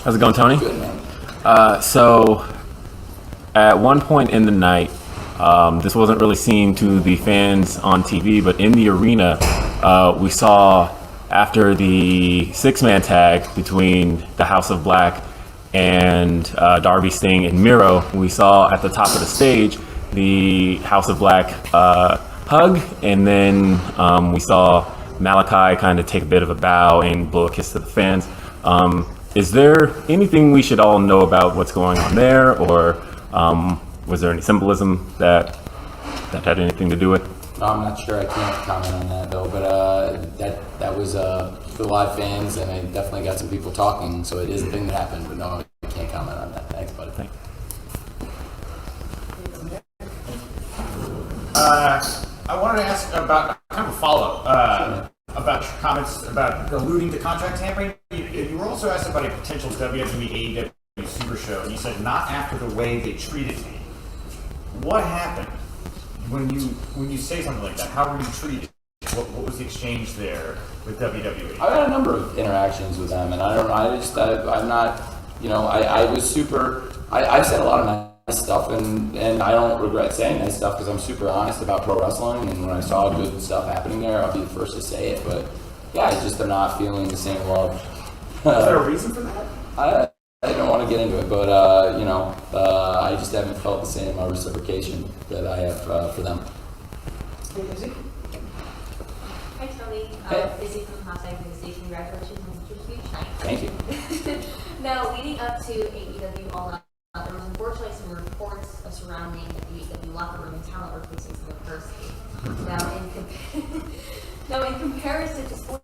How's it going, Tony? Good, man. So, at one point in the night, this wasn't really seen to the fans on TV, but in the arena, we saw after the six-man tag between the House of Black and Darby, Sting, and Miro, we saw at the top of the stage the House of Black hug, and then we saw Malachi kind of take a bit of a bow and blow a kiss to the fans. Is there anything we should all know about what's going on there, or was there any symbolism that had anything to do with? No, I'm not sure. I can't comment on that though. But that was for live fans, and I definitely got some people talking. So it is a thing that happened. But no, I can't comment on that. Thanks, buddy. Thanks. I wanted to ask about kind of a follow-up about your comments about alluding to contract tampering. You were also asked about a potential WWE AEW Super Show, and you said not after the way they treated me. What happened when you say something like that? How were you treated? What was the exchange there with WWE? I've had a number of interactions with them, and I'm not, I was super. I said a lot of nice stuff, and I don't regret saying nice stuff because I'm super honest about pro wrestling, and when I saw good stuff happening there, I'll be the first to say it. But yeah, I just am not feeling the same love. Is there a reason for that? I don't want to get into it, but I just haven't felt the same reciprocation that I have for them. Hi, Tony. Izzy from Hostile Station. Congratulations on such a huge night. Thank you. Now, leading up to AEW All Out, there was unfortunately some reports surrounding the AEW locker room and talent were facing some adversity. Now, in comparison to sports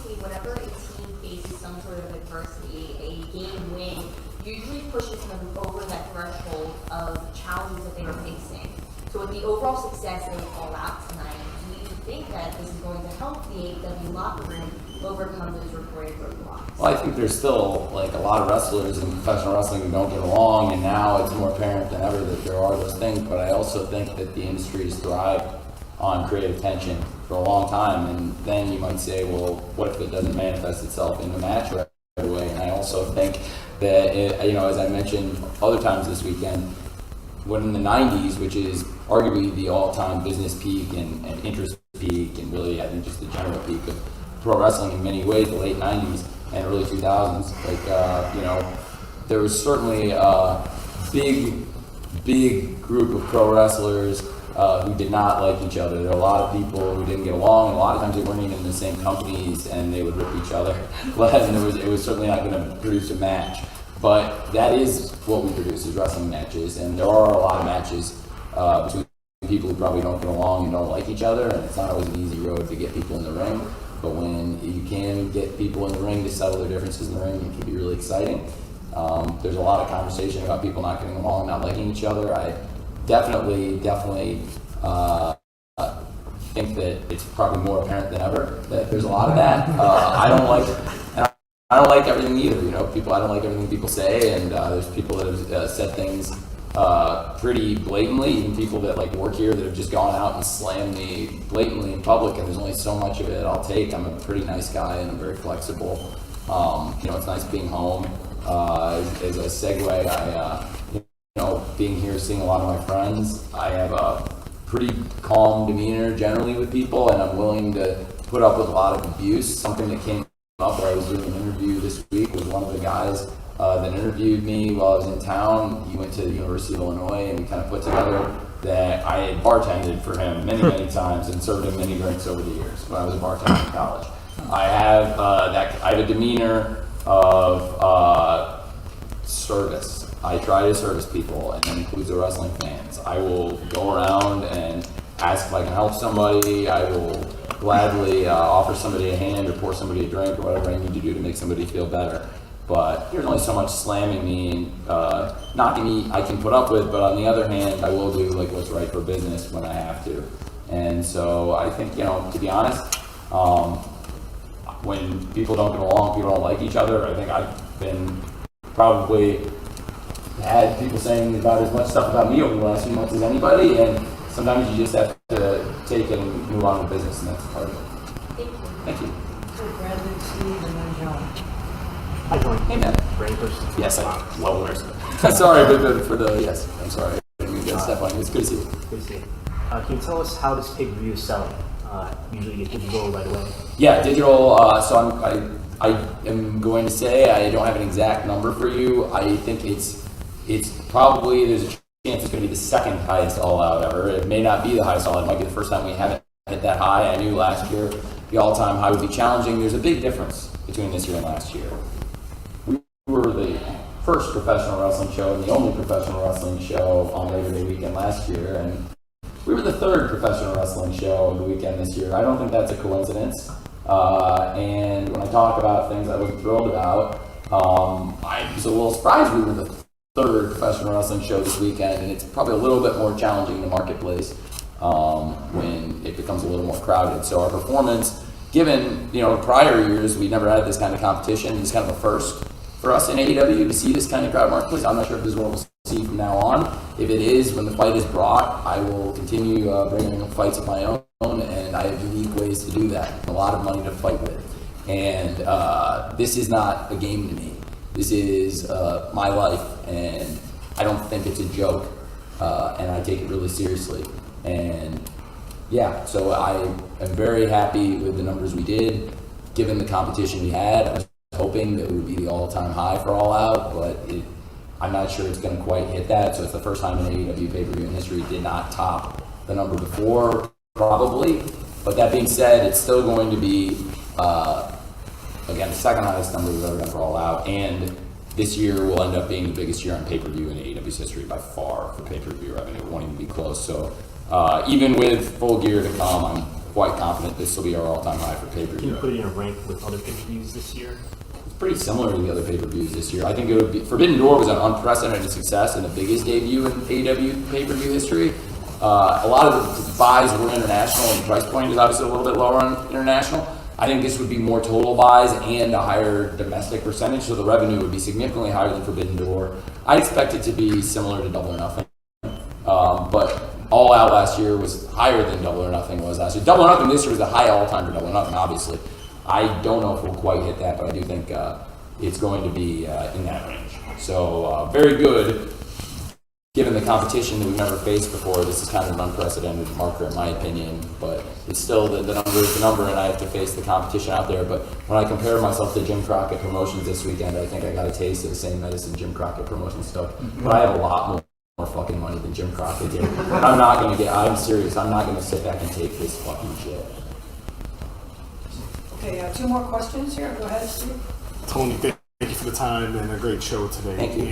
team, whenever a team faces some sort of adversity, a game win usually pushes them over that threshold of challenges that they are facing. So with the overall success of All Out tonight, do you think that this is going to help the AEW locker room overcome those reported roadblocks? Well, I think there's still a lot of wrestlers in professional wrestling who don't get along, and now it's more apparent than ever that there are those things. But I also think that the industry has thrived on creative tension for a long time, and then you might say, well, what if it doesn't manifest itself in the match right away? And I also think that, as I mentioned other times this weekend, when in the 90s, which is arguably the all-time business peak and interest peak, and really, I think, just the general peak of pro wrestling in many ways, the late 90s and early 2000s, there was certainly a big group of pro wrestlers who did not like each other. There were a lot of people who didn't get along, and a lot of times they weren't even in the same companies, and they would rip each other. And it was certainly not going to produce a match. But that is what we produce, is wrestling matches, and there are a lot of matches between people who probably don't get along and don't like each other, and it's not always an easy road to get people in the ring. But when you can get people in the ring to settle their differences in the ring, it can be really exciting. There's a lot of conversation about people not getting along, not liking each other. I definitely think that it's probably more apparent than ever that there's a lot of that. I don't like everything either. I don't like everything people say, and there's people that have said things pretty blatantly, even people that work here that have just gone out and slammed me blatantly in public, and there's only so much of it I'll take. I'm a pretty nice guy, and I'm very flexible. It's nice being home. As a segue, being here, seeing a lot of my friends, I have a pretty calm demeanor generally with people, and I'm willing to put up with a lot of abuse. Something that came up where I was doing an interview this week with one of the guys that interviewed me while I was in town. He went to the University of Illinois, and we kind of put together that I had bartended for him many times and served him many drinks over the years when I was a bartender in college. I have a demeanor of service. I try to service people, and that includes the wrestling fans. I will go around and ask if I can help somebody. I will gladly offer somebody a hand or pour somebody a drink or whatever I need to do to make somebody feel better. But there's only so much slamming me and knocking me I can put up with, but on the other hand, I will do what's right for business when I have to. And so I think, to be honest, when people don't get along, people don't like each other, I think I've been probably had people saying about as much stuff about me over the last few months as anybody, and sometimes you just have to take it and move on with business, and that's part of it. Thank you. Thank you. So Bradley, Steve, and then John. Hi, John. Hey, man. Brain person. Yes, well versed. Sorry, but for the yes, I'm sorry. I didn't mean to step on you. It's good to see you. Good to see you. Can you tell us how this pay-per-view is selling? Usually you get digital right away. Yeah, digital. So I am going to say I don't have an exact number for you. I think it's probably there's a chance it's going to be the second highest all out ever. It may not be the highest all out. It might be the first time we haven't hit that high. I knew last year the all-time high would be challenging. There's a big difference between this year and last year. We were the first professional wrestling show and the only professional wrestling show on Labor Day weekend last year, and we were the third professional wrestling show of the weekend this year. I don't think that's a coincidence. And when I talk about things I wasn't thrilled about, I was a little surprised we were the third professional wrestling show this weekend, and it's probably a little bit more challenging in the marketplace when it becomes a little more crowded. So our performance, given prior years, we never had this kind of competition. It's kind of a first for us in AEW to see this kind of crowd marketplace. I'm not sure if this is what we'll see from now on. If it is, when the fight is brought, I will continue bringing up fights of my own, and I have unique ways to do that. A lot of money to fight with. And this is not a game to me. This is my life, and I don't think it's a joke, and I take it really seriously. And yeah, so I am very happy with the numbers we did. Given the competition we had, I was hoping that it would be the all-time high for All Out, but I'm not sure it's going to quite hit that. So it's the first time in AEW pay-per-view in history it did not top the number before, probably. But that being said, it's still going to be, again, the second highest number we've ever done for All Out. And this year will end up being the biggest year on pay-per-view in AEW's history by far for pay-per-view revenue. It won't even be close. So even with full gear to come, I'm quite confident this will be our all-time high for pay-per-view. Can you put it in a rank with other pay-per-views this year? Pretty similar to the other pay-per-views this year. I think it would be Forbidden Door was an unprecedented success and the biggest debut in AEW pay-per-view history. A lot of the buys were international, and the price point is obviously a little bit lower on international. I think this would be more total buys and a higher domestic percentage, so the revenue would be significantly higher than Forbidden Door. I expect it to be similar to Double or Nothing, but All Out last year was higher than Double or Nothing was last year. Double or Nothing this year was the high all-time for Double or Nothing, obviously. I don't know if we'll quite hit that, but I do think it's going to be in that range. So very good, given the competition that we've never faced before. This is kind of an unprecedented marker, in my opinion, but it's still the number is the number, and I have to face the competition out there. But when I compare myself to Jim Crockett Promotions this weekend, I think I got a taste of the same medicine Jim Crockett Promotions stuff. But I have a lot more fucking money than Jim Crockett did. I'm serious, I'm not going to sit back and take this fucking shit. Okay, two more questions here. Go ahead, Steve. Tony, thank you for the time and a great show today. Thank you.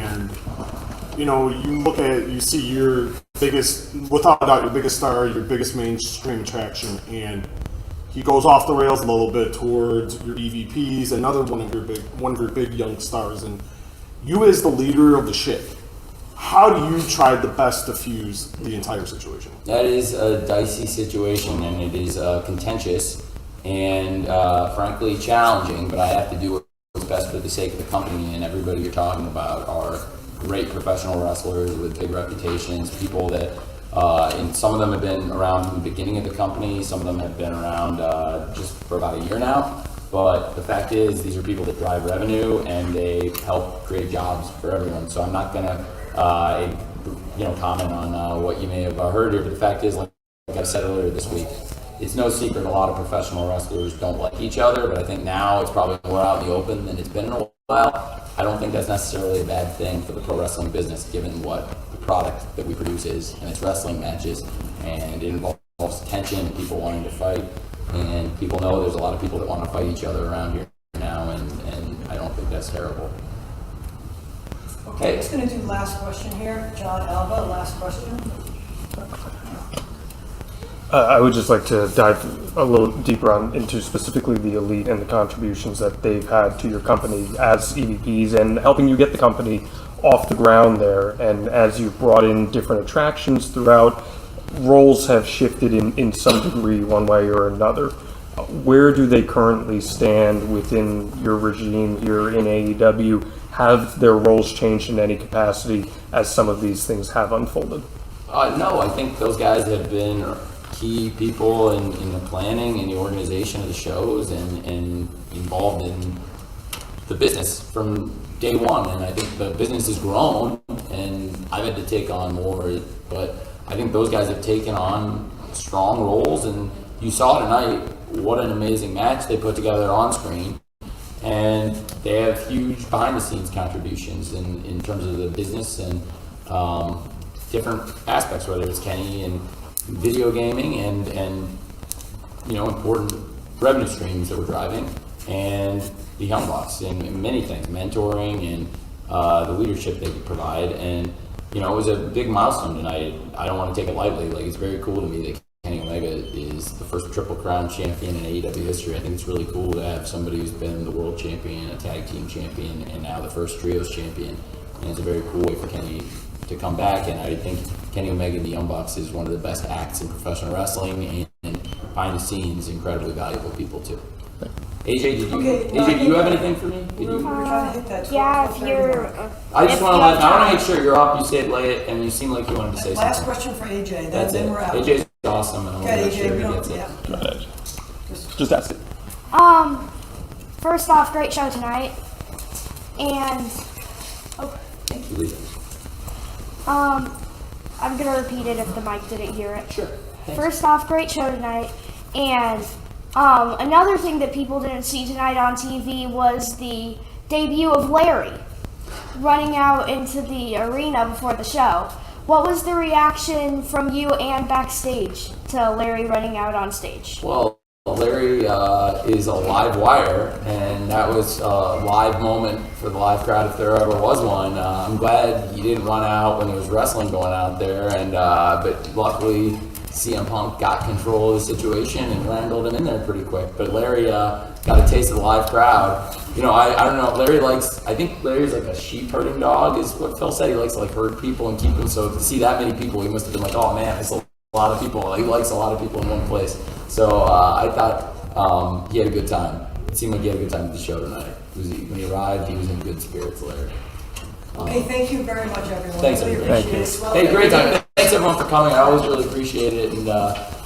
And you see your biggest, without a doubt, your biggest star, your biggest mainstream attraction, and he goes off the rails a little bit towards your EVPs, another one of your big young stars, and you as the leader of the ship. How do you try the best to fuse the entire situation? That is a dicey situation, and it is contentious and frankly challenging, but I have to do what's best for the sake of the company, and everybody you're talking about are great professional wrestlers with big reputations, people that, and some of them have been around from the beginning of the company, some of them have been around just for about a year now, but the fact is these are people that drive revenue and they help create jobs for everyone, so I'm not going to comment on what you may have heard here, but the fact is, like I said earlier this week, it's no secret a lot of professional wrestlers don't like each other, but I think now it's probably more out in the open than it's been in a while. I don't think that's necessarily a bad thing for the pro wrestling business, given what the product that we produce is, and it's wrestling matches, and it involves tension, people wanting to fight, and people know there's a lot of people that want to fight each other around here now, and I don't think that's terrible. Okay, just going to do the last question here. John Alba, last question. I would just like to dive a little deeper into specifically the Elite and the contributions that they've had to your company as EVPs and helping you get the company off the ground there. And as you've brought in different attractions throughout, roles have shifted in some degree one way or another. Where do they currently stand within your regime here in AEW? Have their roles changed in any capacity as some of these things have unfolded? No, I think those guys have been key people in the planning and the organization of the shows and involved in the business from day one, and I think the business has grown, and I've had to take on more, but I think those guys have taken on strong roles, and you saw tonight what an amazing match they put together on screen, and they have huge behind-the-scenes contributions in terms of the business and different aspects, whether it's Kenny and video gaming and important revenue streams that we're driving, and the Young Bucks and many things, mentoring and the leadership they provide. And it was a big milestone tonight. I don't want to take it lightly. Like, it's very cool to me that Kenny Omega is the first Triple Crown champion in AEW history. I think it's really cool to have somebody who's been the world champion, a tag team champion, and now the first trios champion. And it's a very cool way for Kenny to come back. And I think Kenny Omega and the Young Bucks is one of the best acts in professional wrestling, and behind the scenes, incredibly valuable people too. AJ, do you have anything for me? We're trying to hit that 12, Yeah, if 12:30 you're. mark. I just if want to you have I want to time. make sure you're up. You say it late, and you seem like you wanted to say Last something. question for AJ, That's then it. we're out. AJ's awesome, and I want to Okay, make AJ, sure we he don't, gets it. yeah. Go ahead. Just ask it. First off, great show tonight. And Thank you, Lisa. I'm gonna repeat it if the mic didn't hear it. Sure. Thanks. First off, great show tonight. And another thing that people didn't see tonight on TV was the debut of Larry running out into the arena before the show. What was the reaction from you and backstage to Larry running out on stage? Well, Larry is a live wire, and that was a live moment for the live crowd if there ever was one. I'm glad he didn't run out when there was wrestling going out there, and but luckily CM Punk got control of the situation and wrangled him in there pretty quick. But Larry got a taste of the live crowd. I don't know. I think Larry's like a sheep herding dog, is what Phil said. He likes to like herd people and keep them. So to see that many people, he must have been like, oh man, it's a lot of people. He likes a lot of people in one place. So I thought he had a good time. It seemed like he had a good time at the show tonight. When he arrived, he was in good spirits, Larry. Okay, thank you very much, everyone. Thanks, Really everybody. appreciate it. Well, Hey, great time. Thanks everyone for coming. I always really appreciate it. And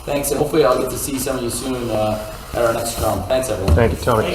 thanks. And hopefully I'll get to see some of you soon at our next Scrum. Thanks everyone. Thank you, Tony.